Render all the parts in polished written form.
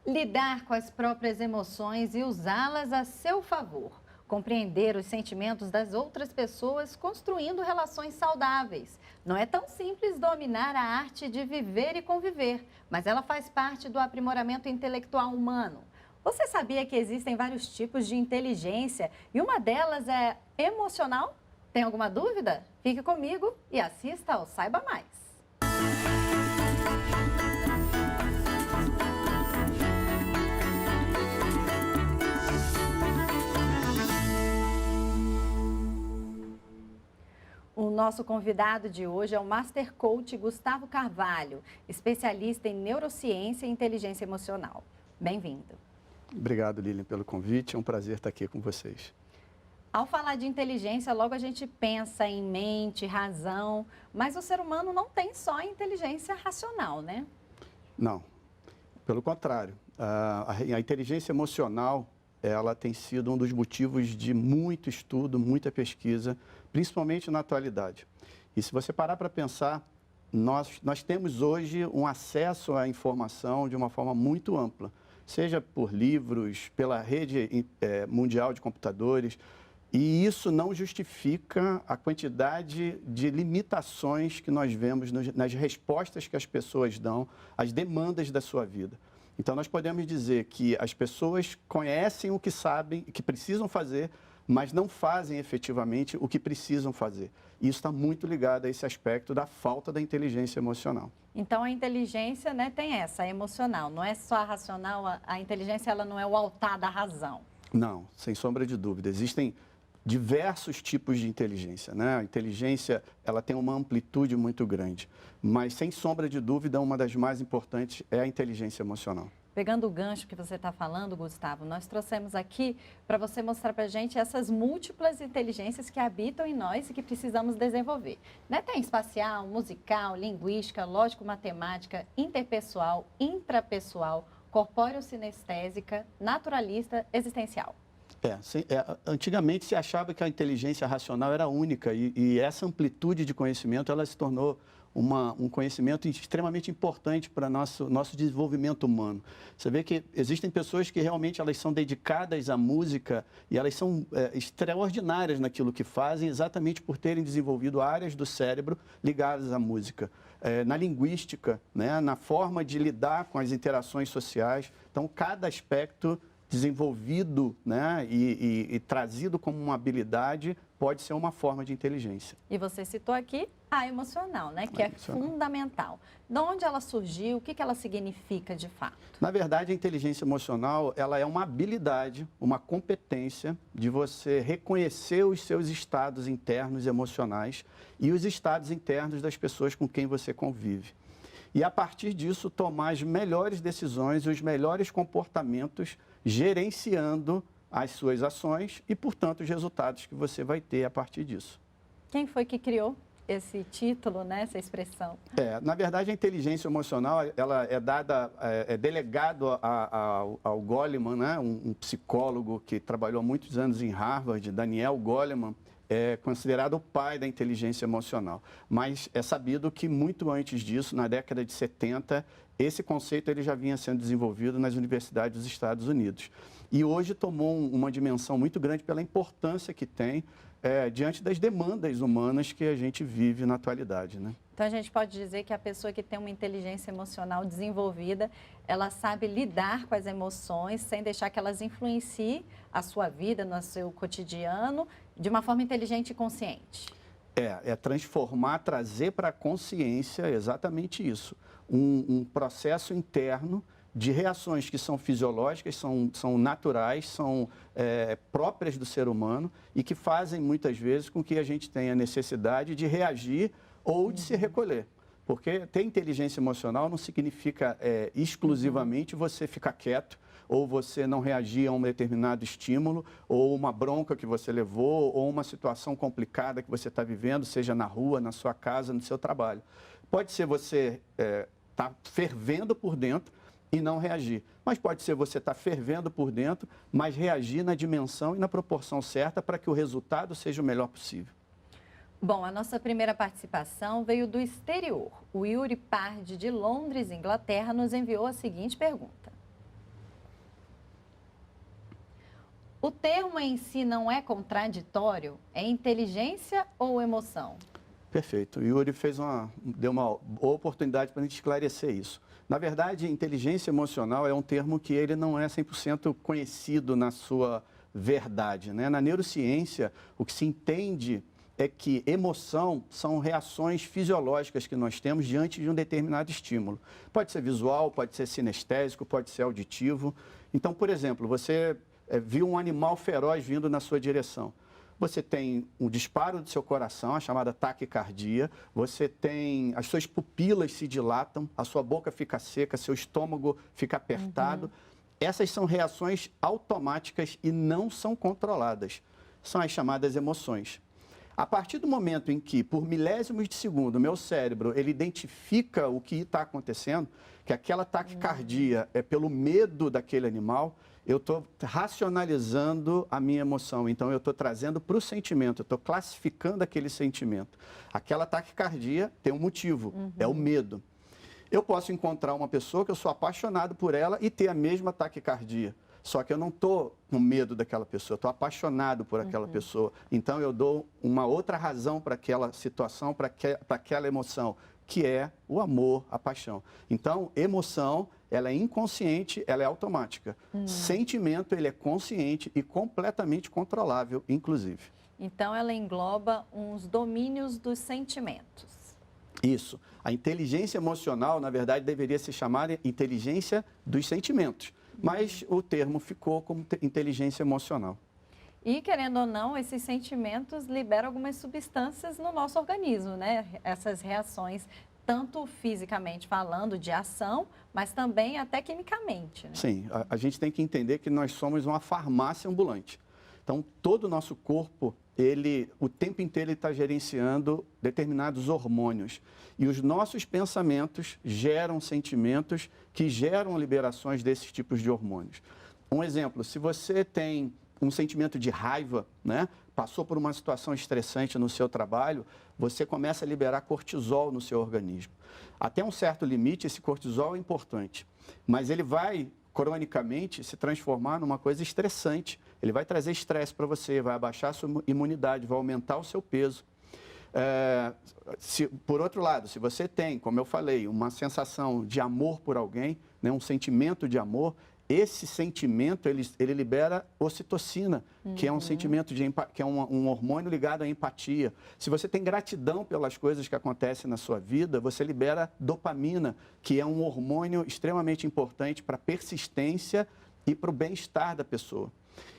Lidar com as próprias emoções e usá-las a seu favor. Compreender os sentimentos das outras pessoas, construindo relações saudáveis. Não é tão simples dominar a arte de viver e conviver, mas ela faz parte do aprimoramento intelectual humano. Você sabia que existem vários tipos de inteligência e uma delas é emocional? Tem alguma dúvida? Fique comigo e assista ao Saiba Mais. O nosso convidado de hoje é o Master Coach Gustavo Carvalho, especialista em neurociência e inteligência emocional. Bem-vindo. Obrigado, Lilian, pelo convite. É um prazer estar aqui com vocês. Ao falar de inteligência, logo a gente pensa em mente, razão, mas o ser humano não tem só inteligência racional, né? Não, pelo contrário. A inteligência emocional, ela tem sido um dos motivos de muito estudo, muita pesquisa, principalmente na atualidade. E se você parar para pensar, nós temos hoje um acesso à informação de uma forma muito ampla, seja por livros, pela rede mundial de computadores, e isso não justifica a quantidade de limitações que nós vemos nas respostas que as pessoas dão às demandas da sua vida. Então, nós podemos dizer que as pessoas conhecem o que sabem, que precisam fazer, mas não fazem efetivamente o que precisam fazer. E isso está muito ligado a esse aspecto da falta da inteligência emocional. Então, a inteligência, né, tem essa, a emocional, não é só a racional, a inteligência ela não é o altar da razão. Não, sem sombra de dúvida. Existem diversos tipos de inteligência, né? A inteligência, ela tem uma amplitude muito grande, mas sem sombra de dúvida, uma das mais importantes é a inteligência emocional. Pegando o gancho que você está falando, Gustavo, nós trouxemos aqui para você mostrar para a gente essas múltiplas inteligências que habitam em nós e que precisamos desenvolver. Né? Tem espacial, musical, linguística, lógico-matemática, interpessoal, intrapessoal, corpóreo-sinestésica, naturalista, existencial. Antigamente se achava que a inteligência racional era única e essa amplitude de conhecimento ela se tornou um conhecimento extremamente importante para nosso desenvolvimento humano. Você vê que existem pessoas que realmente elas são dedicadas à música e elas são extraordinárias naquilo que fazem exatamente por terem desenvolvido áreas do cérebro ligadas à música. Na linguística, né, na forma de lidar com as interações sociais. Então, cada aspecto desenvolvido, né, e trazido como uma habilidade pode ser uma forma de inteligência. E você citou aqui a emocional, né, que é fundamental. De onde ela surgiu, o que ela significa de fato? Na verdade, a inteligência emocional ela é uma habilidade, uma competência de você reconhecer os seus estados internos emocionais e os estados internos das pessoas com quem você convive. E, a partir disso, tomar as melhores decisões e os melhores comportamentos gerenciando as suas ações e, portanto, os resultados que você vai ter a partir disso. Quem foi que criou esse título, né, essa expressão? Na verdade, a inteligência emocional ela é delegado ao Goleman, né, um psicólogo que trabalhou há muitos anos em Harvard, Daniel Goleman, é considerado o pai da inteligência emocional. Mas é sabido que muito antes disso, na década de 70, esse conceito ele já vinha sendo desenvolvido nas universidades dos Estados Unidos. E hoje tomou uma dimensão muito grande pela importância que tem diante das demandas humanas que a gente vive na atualidade, né? Então, a gente pode dizer que a pessoa que tem uma inteligência emocional desenvolvida, ela sabe lidar com as emoções sem deixar que elas influenciem a sua vida, no seu cotidiano, de uma forma inteligente e consciente. Transformar, trazer para a consciência exatamente isso. Um processo interno de reações que são fisiológicas, são naturais, são próprias do ser humano e que fazem muitas vezes com que a gente tenha necessidade de reagir ou de se recolher. Porque ter inteligência emocional não significa exclusivamente você ficar quieto ou você não reagir a um determinado estímulo, ou uma bronca que você levou, ou uma situação complicada que você está vivendo, seja na rua, na sua casa, no seu trabalho. Pode ser você estar fervendo por dentro e não reagir. Mas pode ser você estar fervendo por dentro, mas reagir na dimensão e na proporção certa para que o resultado seja o melhor possível. Bom, a nossa primeira participação veio do exterior. O Yuri Pardi, de Londres, Inglaterra, nos enviou a seguinte pergunta. O termo em si não é contraditório? É inteligência ou emoção? Perfeito. O Yuri deu uma boa oportunidade para a gente esclarecer isso. Na verdade, inteligência emocional é um termo que ele não é 100% conhecido na sua verdade, né? Na neurociência, o que se entende é que emoção são reações fisiológicas que nós temos diante de um determinado estímulo. Pode ser visual, pode ser sinestésico, pode ser auditivo. Então, por exemplo, você viu um animal feroz vindo na sua direção. Você tem um disparo do seu coração, a chamada taquicardia, você tem, as suas pupilas se dilatam, a sua boca fica seca, seu estômago fica apertado. Essas são reações automáticas e não são controladas. São as chamadas emoções. A partir do momento em que, por milésimos de segundo, o meu cérebro ele identifica o que está acontecendo, que aquela taquicardia é pelo medo daquele animal, eu estou racionalizando a minha emoção. Então, eu estou trazendo para o sentimento, eu estou classificando aquele sentimento. Aquela taquicardia tem um motivo, é o medo. Eu posso encontrar uma pessoa que eu sou apaixonado por ela e ter a mesma taquicardia. Só que eu não estou com medo daquela pessoa, estou apaixonado por aquela pessoa. Então, eu dou uma outra razão para aquela situação, para aquela emoção, que é o amor, a paixão. Então, emoção, ela é inconsciente, ela é automática. Sentimento, ele é consciente e completamente controlável, inclusive. Então, ela engloba uns domínios dos sentimentos. Isso. A inteligência emocional, na verdade, deveria se chamar inteligência dos sentimentos. Mas o termo ficou como inteligência emocional. E, querendo ou não, esses sentimentos liberam algumas substâncias no nosso organismo, né? Essas reações, tanto fisicamente falando, de ação, mas também até quimicamente, né? Sim, a gente tem que entender que nós somos uma farmácia ambulante. Então, todo o nosso corpo, o tempo inteiro ele está gerenciando determinados hormônios. E os nossos pensamentos geram sentimentos que geram liberações desses tipos de hormônios. Um exemplo, se você tem um sentimento de raiva, né? Passou por uma situação estressante no seu trabalho, você começa a liberar cortisol no seu organismo. Até um certo limite, esse cortisol é importante, mas ele vai, cronicamente, se transformar numa coisa estressante. Ele vai trazer estresse para você, vai abaixar a sua imunidade, vai aumentar o seu peso. Por outro lado, se você tem, como eu falei, uma sensação de amor por alguém, né? Um sentimento de amor, esse sentimento, ele libera ocitocina, que é um sentimento que é um hormônio ligado à empatia. Se você tem gratidão pelas coisas que acontecem na sua vida, você libera dopamina, que é um hormônio extremamente importante para a persistência e para o bem-estar da pessoa.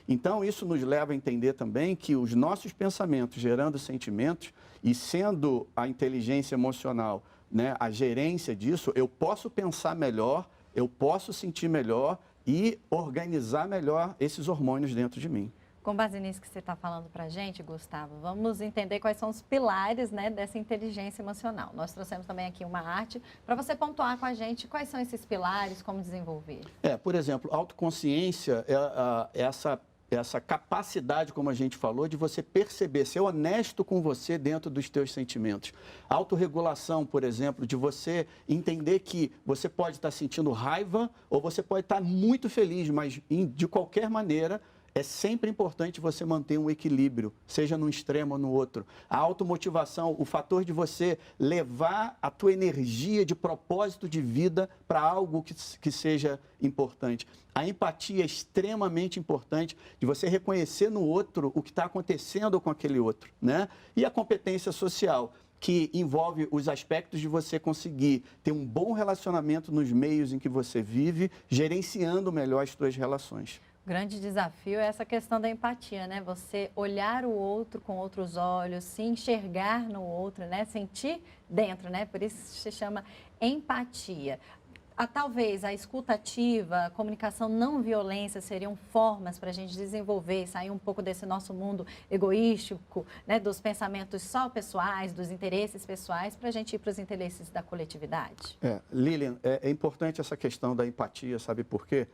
Então, isso nos leva a entender também que os nossos pensamentos gerando sentimentos e sendo a inteligência emocional, né, a gerência disso, eu posso pensar melhor, eu posso sentir melhor e organizar melhor esses hormônios dentro de mim. Com base nisso que você está falando para a gente, Gustavo, vamos entender quais são os pilares, né, dessa inteligência emocional. Nós trouxemos também aqui uma arte para você pontuar com a gente quais são esses pilares, como desenvolver. Por exemplo, autoconsciência é essa capacidade, como a gente falou, de você perceber, ser honesto com você dentro dos teus sentimentos. Autorregulação, por exemplo, de você entender que você pode estar sentindo raiva ou você pode estar muito feliz, mas de qualquer maneira é sempre importante você manter um equilíbrio, seja num extremo ou no outro. A automotivação, o fator de você levar a tua energia de propósito de vida para algo que seja importante. A empatia é extremamente importante de você reconhecer no outro o que está acontecendo com aquele outro, né? E a competência social, que envolve os aspectos de você conseguir ter um bom relacionamento nos meios em que você vive, gerenciando melhor as suas relações. O grande desafio é essa questão da empatia, né? Você olhar o outro com outros olhos, se enxergar no outro, né? Sentir dentro, né? Por isso se chama empatia. Talvez a escuta ativa, a comunicação não violência seriam formas para a gente desenvolver e sair um pouco desse nosso mundo egoístico, né, dos pensamentos só pessoais, dos interesses pessoais, para a gente ir para os interesses da coletividade. Lilian, é importante essa questão da empatia, sabe por quê?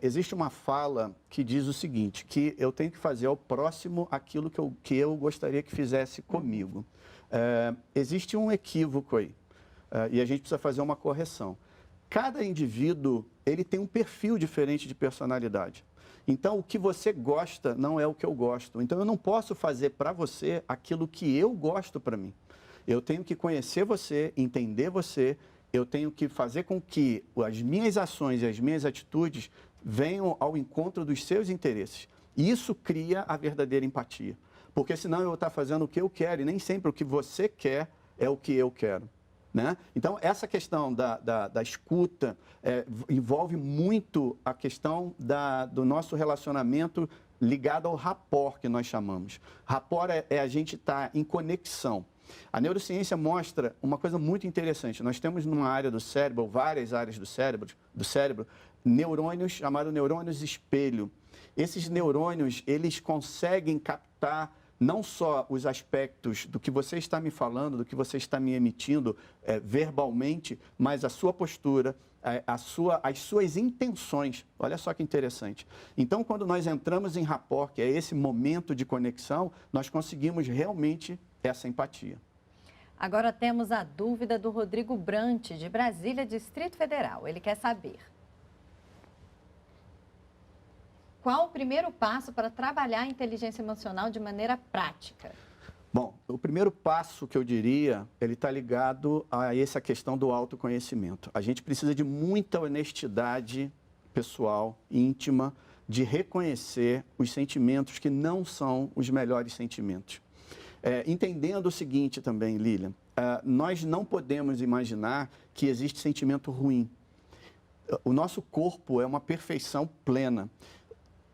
Existe uma fala que diz o seguinte, que eu tenho que fazer ao próximo aquilo que eu gostaria que fizesse comigo. Existe um equívoco aí, e a gente precisa fazer uma correção. cada indivíduo ele tem um perfil diferente de personalidade. Então, o que você gosta não é o que eu gosto. Então, eu não posso fazer para você aquilo que eu gosto para mim. Eu tenho que conhecer você, entender você, eu tenho que fazer com que as minhas ações e as minhas atitudes venham ao encontro dos seus interesses. E isso cria a verdadeira empatia. Porque senão eu vou estar fazendo o que eu quero e nem sempre o que você quer é o que eu quero. Né? Então, essa questão da escuta envolve muito a questão do nosso relacionamento ligado ao rapport, que nós chamamos. Rapport é a gente estar em conexão. A neurociência mostra uma coisa muito interessante. Nós temos numa área do cérebro, várias áreas do cérebro, neurônios chamados neurônios espelho. Esses neurônios, eles conseguem captar não só os aspectos do que você está me falando, do que você está me emitindo verbalmente, mas a sua postura, as suas intenções. Olha só que interessante. Então, quando nós entramos em rapport, que é esse momento de conexão, nós conseguimos realmente essa empatia. Agora temos a dúvida do Rodrigo Brant, de Brasília, Distrito Federal. Ele quer saber: qual o primeiro passo para trabalhar a inteligência emocional de maneira prática? Bom, o primeiro passo que eu diria, ele está ligado a essa questão do autoconhecimento. A gente precisa de muita honestidade pessoal, íntima, de reconhecer os sentimentos que não são os melhores sentimentos. Entendendo o seguinte também, Lilian, nós não podemos imaginar que existe sentimento ruim. O nosso corpo é uma perfeição plena.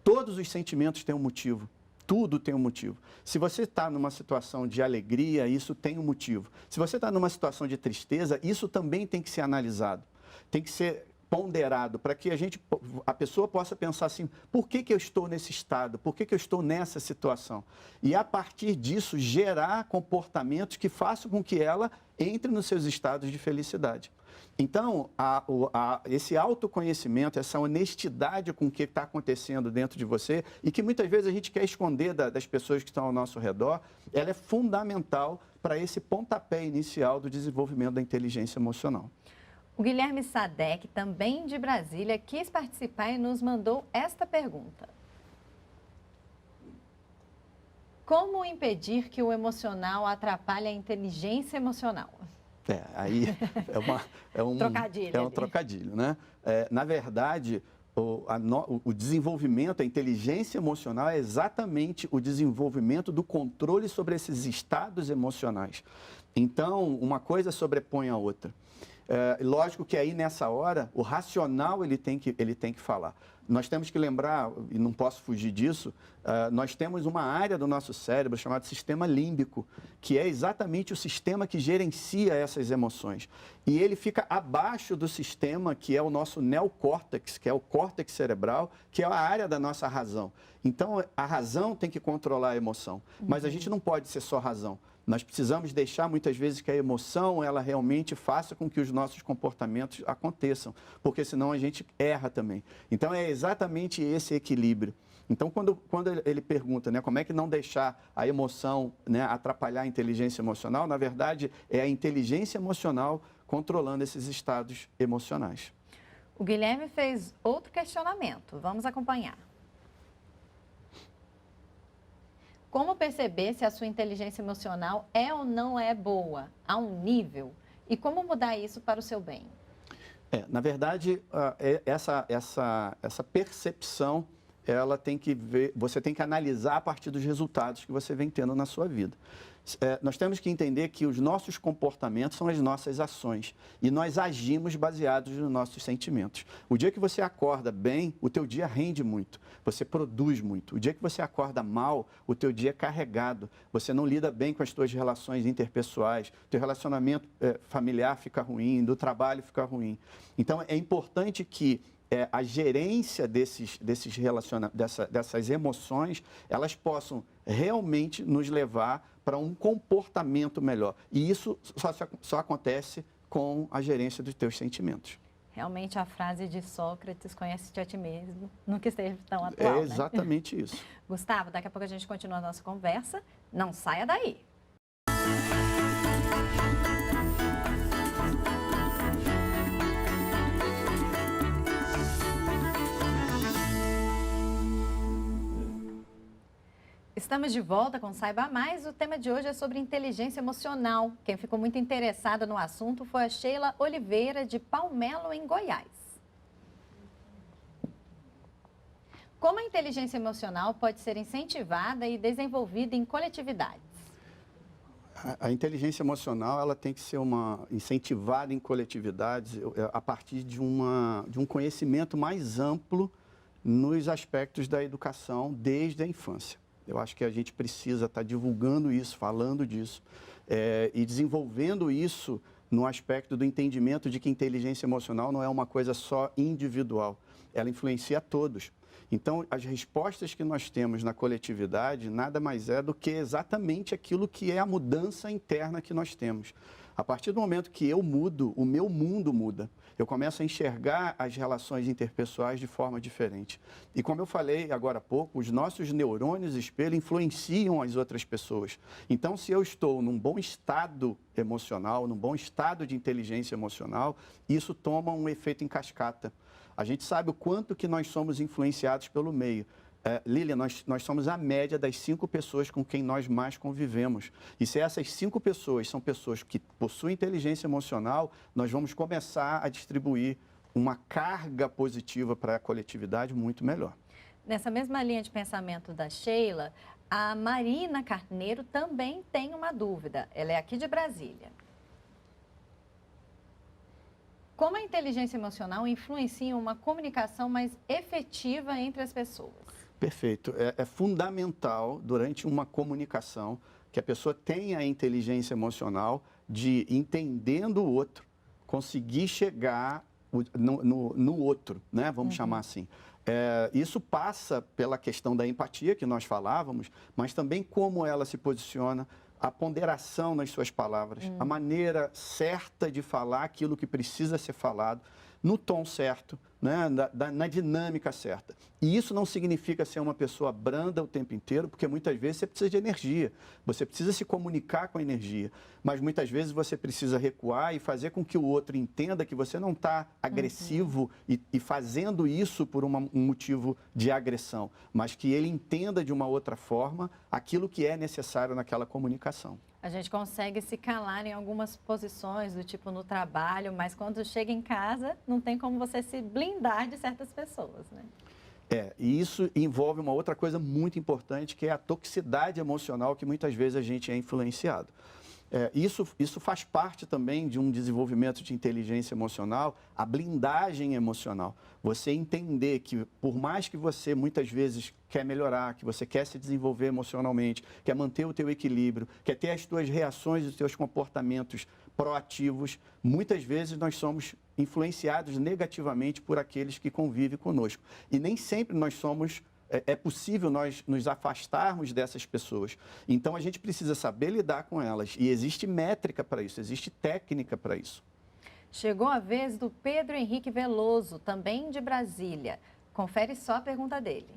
Todos os sentimentos têm um motivo. Tudo tem um motivo. Se você está numa situação de alegria, isso tem um motivo. Se você está numa situação de tristeza, isso também tem que ser analisado. Tem que ser ponderado para que a pessoa possa pensar assim: por que eu estou nesse estado? Por que eu estou nessa situação? E a partir disso gerar comportamentos que façam com que ela entre nos seus estados de felicidade. Então, esse autoconhecimento, essa honestidade com o que está acontecendo dentro de você e que muitas vezes a gente quer esconder das pessoas que estão ao nosso redor, ela é fundamental para esse pontapé inicial do desenvolvimento da inteligência emocional. O Guilherme Sadek, também de Brasília, quis participar e nos mandou esta pergunta: como impedir que o emocional atrapalhe a inteligência emocional? Aí é um trocadilho, trocadilho, né? Na verdade, o desenvolvimento, a inteligência emocional é exatamente o desenvolvimento do controle sobre esses estados emocionais. Então, uma coisa sobrepõe a outra. Lógico que aí, nessa hora, o racional ele tem que falar. Nós temos que lembrar, e não posso fugir disso, nós temos uma área do nosso cérebro chamada sistema límbico, que é exatamente o sistema que gerencia essas emoções. E ele fica abaixo do sistema que é o nosso neocórtex, que é o córtex cerebral, que é a área da nossa razão. Então, a razão tem que controlar a emoção, mas a gente não pode ser só razão. Nós precisamos deixar, muitas vezes, que a emoção, ela realmente faça com que os nossos comportamentos aconteçam, porque senão a gente erra também. Então, é exatamente esse equilíbrio. Então, quando ele pergunta, né, como é que não deixar a emoção, né, atrapalhar a inteligência emocional, na verdade, é a inteligência emocional controlando esses estados emocionais. O Guilherme fez outro questionamento. Vamos acompanhar. Como perceber se a sua inteligência emocional é ou não é boa, a um nível? E como mudar isso para o seu bem? Na verdade, essa percepção, ela tem que você tem que analisar a partir dos resultados que você vem tendo na sua vida. Nós temos que entender que os nossos comportamentos são as nossas ações e nós agimos baseados nos nossos sentimentos. O dia que você acorda bem, o teu dia rende muito, você produz muito. O dia que você acorda mal, o teu dia é carregado, você não lida bem com as tuas relações interpessoais, o teu relacionamento familiar fica ruim, do trabalho fica ruim. Então, é importante que a gerência dessas emoções, elas possam realmente nos levar para um comportamento melhor. E isso só acontece com a gerência dos teus sentimentos. Realmente a frase de Sócrates, conhece-te a ti mesmo, nunca esteve tão atual, É exatamente, né? Isso. Gustavo, daqui a pouco a gente continua a nossa conversa. Não saia daí. Estamos de volta com Saiba Mais. O tema de hoje é sobre inteligência emocional. Quem ficou muito interessada no assunto foi a Sheila Oliveira, de Palmelo, em Goiás. Como a inteligência emocional pode ser incentivada e desenvolvida em coletividades? A inteligência emocional ela tem que ser incentivada em coletividades a partir de um conhecimento mais amplo nos aspectos da educação desde a infância. Eu acho que a gente precisa estar divulgando isso, falando disso e desenvolvendo isso no aspecto do entendimento de que inteligência emocional não é uma coisa só individual, ela influencia a todos. Então, as respostas que nós temos na coletividade nada mais é do que exatamente aquilo que é a mudança interna que nós temos. A partir do momento que eu mudo, o meu mundo muda. Eu começo a enxergar as relações interpessoais de forma diferente. E como eu falei agora há pouco, os nossos neurônios espelho influenciam as outras pessoas. Então, se eu estou num bom estado emocional, num bom estado de inteligência emocional, isso toma um efeito em cascata. A gente sabe o quanto que nós somos influenciados pelo meio. Lília, nós somos a média das 5 pessoas com quem nós mais convivemos. E se essas 5 pessoas são pessoas que possuem inteligência emocional, nós vamos começar a distribuir uma carga positiva para a coletividade muito melhor. Nessa mesma linha de pensamento da Sheila, a Marina Carneiro também tem uma dúvida. Ela é aqui de Brasília. Como a inteligência emocional influencia em uma comunicação mais efetiva entre as pessoas? Perfeito. É fundamental, durante uma comunicação, que a pessoa tenha a inteligência emocional de, entendendo o outro, conseguir chegar no outro, né? Vamos chamar assim. Isso passa pela questão da empatia, que nós falávamos, mas também como ela se posiciona, a ponderação nas suas palavras, a maneira certa de falar aquilo que precisa ser falado, no tom certo, né? na dinâmica certa. E isso não significa ser uma pessoa branda o tempo inteiro, porque muitas vezes você precisa de energia, você precisa se comunicar com a energia, mas muitas vezes você precisa recuar e fazer com que o outro entenda que você não está agressivo e fazendo isso por um motivo de agressão, mas que ele entenda de uma outra forma aquilo que é necessário naquela comunicação. A gente consegue se calar em algumas posições, do tipo no trabalho, mas quando chega em casa, não tem como você se blindar de certas pessoas, né? E isso envolve uma outra coisa muito importante, que é a toxicidade emocional que muitas vezes a gente é influenciado. Isso faz parte também de um desenvolvimento de inteligência emocional, a blindagem emocional. Você entender que, por mais que você muitas vezes quer melhorar, que você quer se desenvolver emocionalmente, quer manter o teu equilíbrio, quer ter as tuas reações e os teus comportamentos proativos, muitas vezes nós somos influenciados negativamente por aqueles que convivem conosco. E nem sempre nós somos... É possível nós nos afastarmos dessas pessoas. Então, a gente precisa saber lidar com elas. E existe métrica para isso, existe técnica para isso. Chegou a vez do Pedro Henrique Veloso, também de Brasília. Confere só a pergunta dele.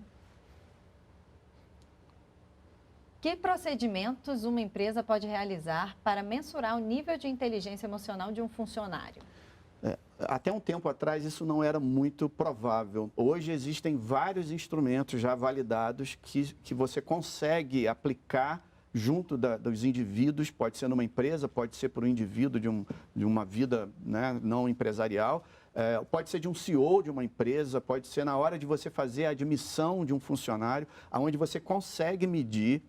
Que procedimentos uma empresa pode realizar para mensurar o nível de inteligência emocional de um funcionário? Até um tempo atrás isso não era muito provável. Hoje existem vários instrumentos já validados que você consegue aplicar junto dos indivíduos, pode ser numa empresa, pode ser por um indivíduo de uma vida, né, não empresarial, pode ser de um CEO de uma empresa, pode ser na hora de você fazer a admissão de um funcionário, onde você consegue medir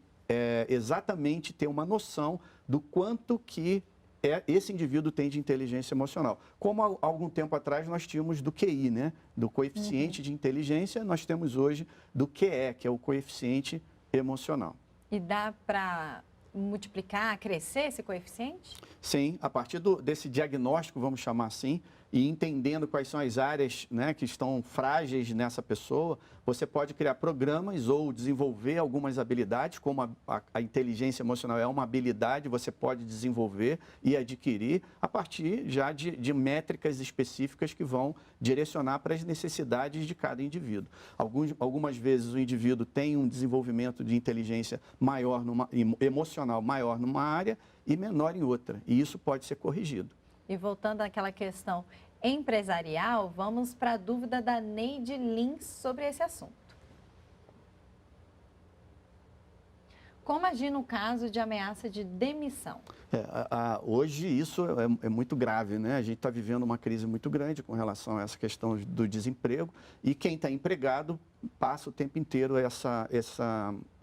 exatamente, ter uma noção do quanto que esse indivíduo tem de inteligência emocional. Como há algum tempo atrás nós tínhamos do QI, né? Do coeficiente de inteligência, nós temos hoje do QE, que é o coeficiente emocional. E dá para multiplicar, crescer esse coeficiente? Sim, a partir desse diagnóstico, vamos chamar assim, e entendendo quais são as áreas, né, que estão frágeis nessa pessoa, você pode criar programas ou desenvolver algumas habilidades, como a inteligência emocional é uma habilidade, você pode desenvolver e adquirir a partir já de métricas específicas que vão direcionar para as necessidades de cada indivíduo. Algumas vezes o indivíduo tem um desenvolvimento de inteligência maior, emocional maior numa área e menor em outra, e isso pode ser corrigido. E voltando àquela questão empresarial, vamos para a dúvida da Neide Lins sobre esse assunto. Como agir no caso de ameaça de demissão? Hoje isso é muito grave, né? A gente está vivendo uma crise muito grande com relação a essa questão do desemprego e quem está empregado passa o tempo inteiro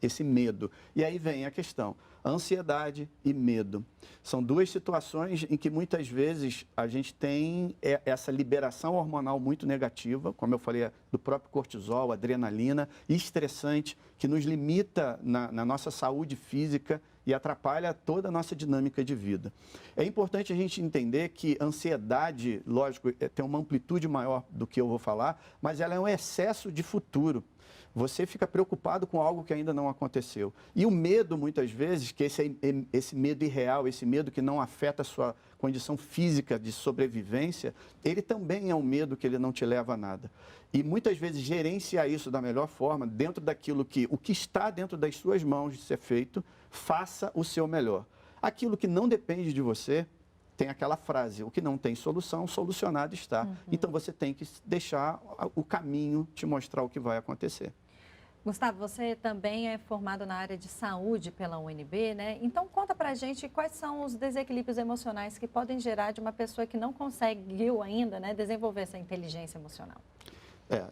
esse medo. E aí vem a questão, ansiedade e medo. São duas situações em que muitas vezes a gente tem essa liberação hormonal muito negativa, como eu falei, do próprio cortisol, adrenalina, estressante, que nos limita na nossa saúde física e atrapalha toda a nossa dinâmica de vida. É importante a gente entender que ansiedade, lógico, tem uma amplitude maior do que eu vou falar, mas ela é um excesso de futuro. Você fica preocupado com algo que ainda não aconteceu. E o medo, muitas vezes, que esse medo irreal, esse medo que não afeta a sua condição física de sobrevivência, ele também é um medo que ele não te leva a nada. E muitas vezes gerenciar isso da melhor forma, dentro daquilo o que está dentro das suas mãos de ser feito, faça o seu melhor. Aquilo que não depende de você, tem aquela frase, o que não tem solução, solucionado está. Então você tem que deixar o caminho te mostrar o que vai acontecer. Gustavo, você também é formado na área de saúde pela UNB, né? Então conta pra gente quais são os desequilíbrios emocionais que podem gerar de uma pessoa que não conseguiu ainda, né, desenvolver essa inteligência emocional.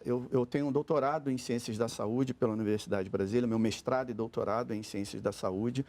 Eu tenho um doutorado em Ciências da Saúde pela Universidade de Brasília, meu mestrado e doutorado é em Ciências da Saúde.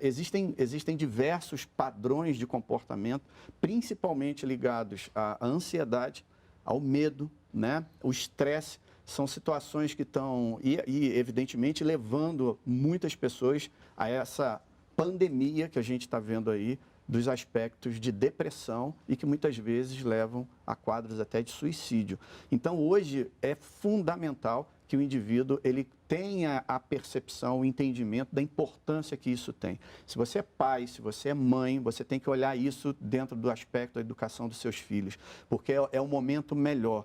Existem diversos padrões de comportamento, principalmente ligados à ansiedade, ao medo, né? O estresse. São situações que estão, evidentemente, levando muitas pessoas a essa pandemia que a gente está vendo aí, dos aspectos de depressão e que muitas vezes levam a quadros até de suicídio. Então, hoje é fundamental que o indivíduo ele tenha a percepção, o entendimento da importância que isso tem. Se você é pai, se você é mãe, você tem que olhar isso dentro do aspecto da educação dos seus filhos, porque é o momento melhor.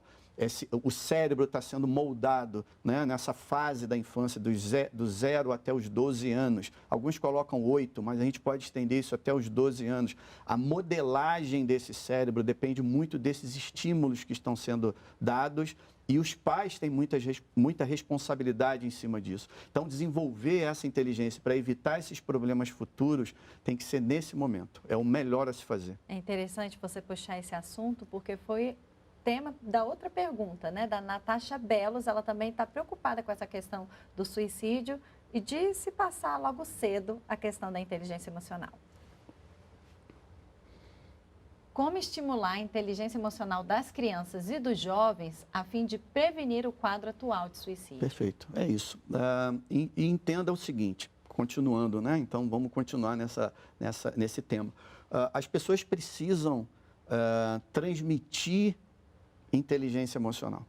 O cérebro está sendo moldado, né, nessa fase da infância, do 0 até os 12 anos. Alguns colocam 8, mas a gente pode estender isso até os 12 anos. A modelagem desse cérebro depende muito desses estímulos que estão sendo dados e os pais têm muita responsabilidade em cima disso. Então, desenvolver essa inteligência para evitar esses problemas futuros tem que ser nesse momento. É o melhor a se fazer. É interessante você puxar esse assunto, porque foi tema da outra pergunta, né, da Natasha Belos. Ela também está preocupada com essa questão do suicídio e de se passar logo cedo a questão da inteligência emocional. Como estimular a inteligência emocional das crianças e dos jovens a fim de prevenir o quadro atual de suicídio? Perfeito, é isso. E entenda o seguinte, continuando, né? Então vamos continuar nesse tema. As pessoas precisam transmitir inteligência emocional.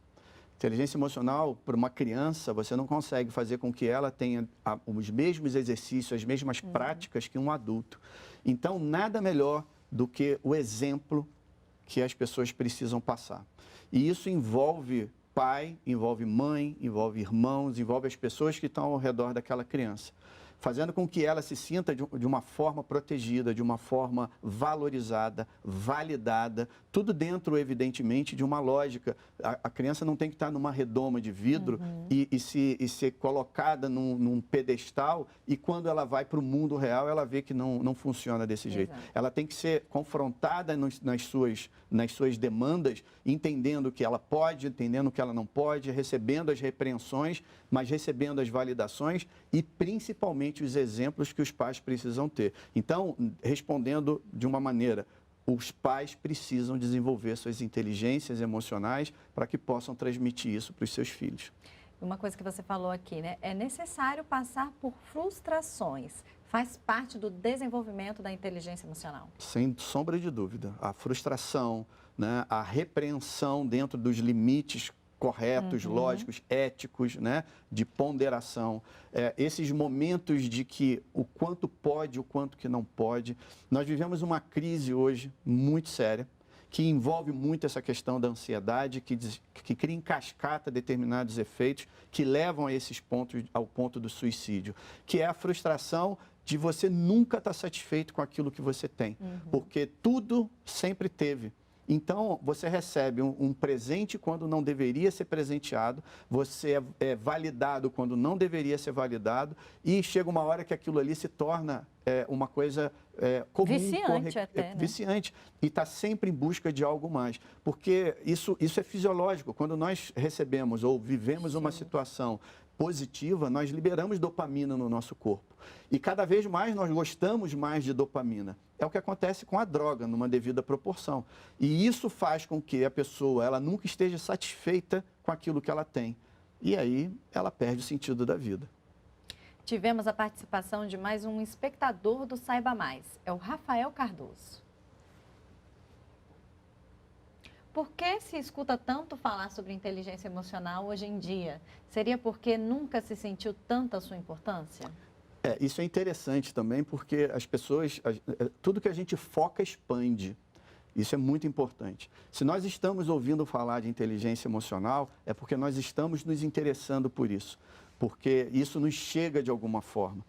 Inteligência emocional, para uma criança, você não consegue fazer com que ela tenha os mesmos exercícios, as mesmas práticas que um adulto. Então, nada melhor do que o exemplo que as pessoas precisam passar. E isso envolve pai, envolve mãe, envolve irmãos, envolve as pessoas que estão ao redor daquela criança, fazendo com que ela se sinta de uma forma protegida, de uma forma valorizada, validada, tudo dentro, evidentemente, de uma lógica. A criança não tem que estar numa redoma de vidro e ser colocada num pedestal e quando ela vai para o mundo real, ela vê que não funciona desse jeito. Ela tem que ser confrontada nas suas demandas, entendendo o que ela pode, entendendo o que ela não pode, recebendo as repreensões, mas recebendo as validações e, principalmente, os exemplos que os pais precisam ter. Então, respondendo de uma maneira, os pais precisam desenvolver suas inteligências emocionais para que possam transmitir isso para os seus filhos. Uma coisa que você falou aqui, né? É necessário passar por frustrações. Faz parte do desenvolvimento da inteligência emocional. Sem sombra de dúvida. A frustração, né? A repreensão dentro dos limites corretos, lógicos, éticos, né? De ponderação. Esses momentos de que o quanto pode, o quanto que não pode. Nós vivemos uma crise hoje muito séria, que envolve muito essa questão da ansiedade, que cria em cascata determinados efeitos que levam a esses pontos, ao ponto do suicídio, que é a frustração de você nunca estar satisfeito com aquilo que você tem, porque tudo sempre teve. Então, você recebe um presente quando não deveria ser presenteado, você é validado quando não deveria ser validado, e chega uma hora que aquilo ali se torna uma coisa comum. Viciante até, né? Viciante, e está sempre em busca de algo mais. Porque isso é fisiológico. Quando nós recebemos ou vivemos uma situação positiva, nós liberamos dopamina no nosso corpo. E cada vez mais nós gostamos mais de dopamina. É o que acontece com a droga, numa devida proporção. E isso faz com que a pessoa ela nunca esteja satisfeita com aquilo que ela tem. E aí ela perde o sentido da vida. Tivemos a participação de mais um espectador do Saiba Mais. É o Rafael Cardoso. Por que se escuta tanto falar sobre inteligência emocional hoje em dia? Seria porque nunca se sentiu tanta a sua importância? Isso é interessante também, porque as pessoas, tudo que a gente foca expande. Isso é muito importante. Se nós estamos ouvindo falar de inteligência emocional, é porque nós estamos nos interessando por isso, porque isso nos chega de alguma forma.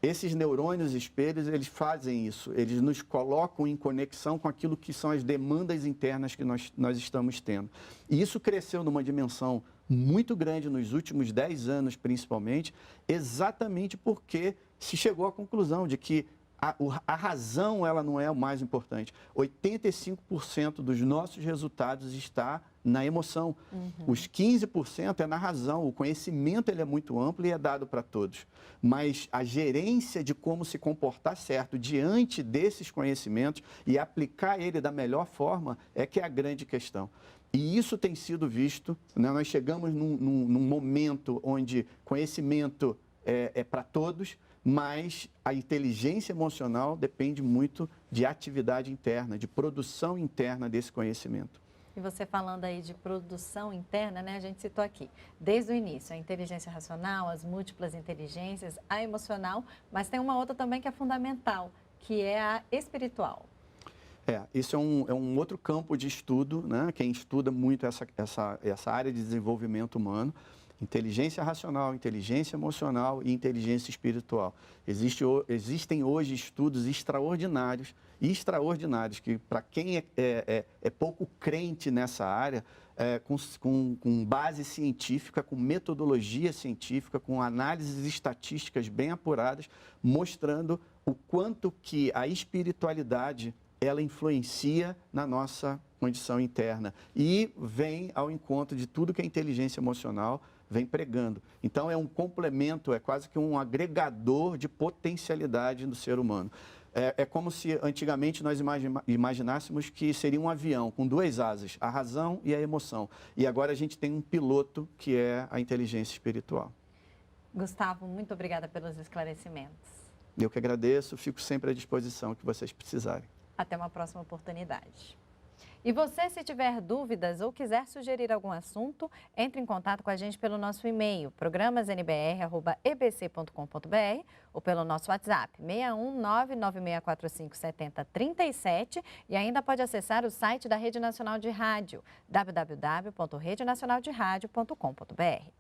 Esses neurônios espelhos, eles fazem isso, eles nos colocam em conexão com aquilo que são as demandas internas que nós estamos tendo. E isso cresceu numa dimensão muito grande nos últimos 10 anos, principalmente, exatamente porque se chegou à conclusão de que a razão ela não é o mais importante. 85% dos nossos resultados está na emoção. Os 15% é na razão. O conhecimento ele é muito amplo e é dado para todos. Mas a gerência de como se comportar certo diante desses conhecimentos e aplicar ele da melhor forma é que é a grande questão. E isso tem sido visto, né? Nós chegamos num momento onde conhecimento é para todos, mas a inteligência emocional depende muito de atividade interna, de produção interna desse conhecimento. E você falando aí de produção interna, né? A gente citou aqui, desde o início, a inteligência racional, as múltiplas inteligências, a emocional, mas tem uma outra também que é fundamental, que é a espiritual. Isso é um outro campo de estudo, né? Quem estuda muito essa área de desenvolvimento humano, inteligência racional, inteligência emocional e inteligência espiritual. Existem hoje estudos extraordinários que para quem é pouco crente nessa área, com base científica, com metodologia científica, com análises estatísticas bem apuradas, mostrando o quanto que a espiritualidade ela influencia na nossa condição interna e vem ao encontro de tudo que a inteligência emocional vem pregando. Então, é um complemento, é quase que um agregador de potencialidade do ser humano. É como se antigamente nós imaginássemos que seria um avião com duas asas, a razão e a emoção. E agora a gente tem um piloto que é a inteligência espiritual. Gustavo, muito obrigada pelos esclarecimentos. Eu que agradeço, fico sempre à disposição que vocês precisarem. Até uma próxima oportunidade. E você, se tiver dúvidas ou quiser sugerir algum assunto, entre em contato com a gente pelo nosso e-mail, programasnbr@ebc.com.br ou pelo nosso WhatsApp, 61996457037, e ainda pode acessar o site da Rede Nacional de Rádio, www.redenacionalderadio.com.br.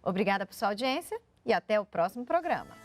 Obrigada por sua audiência e até o próximo programa.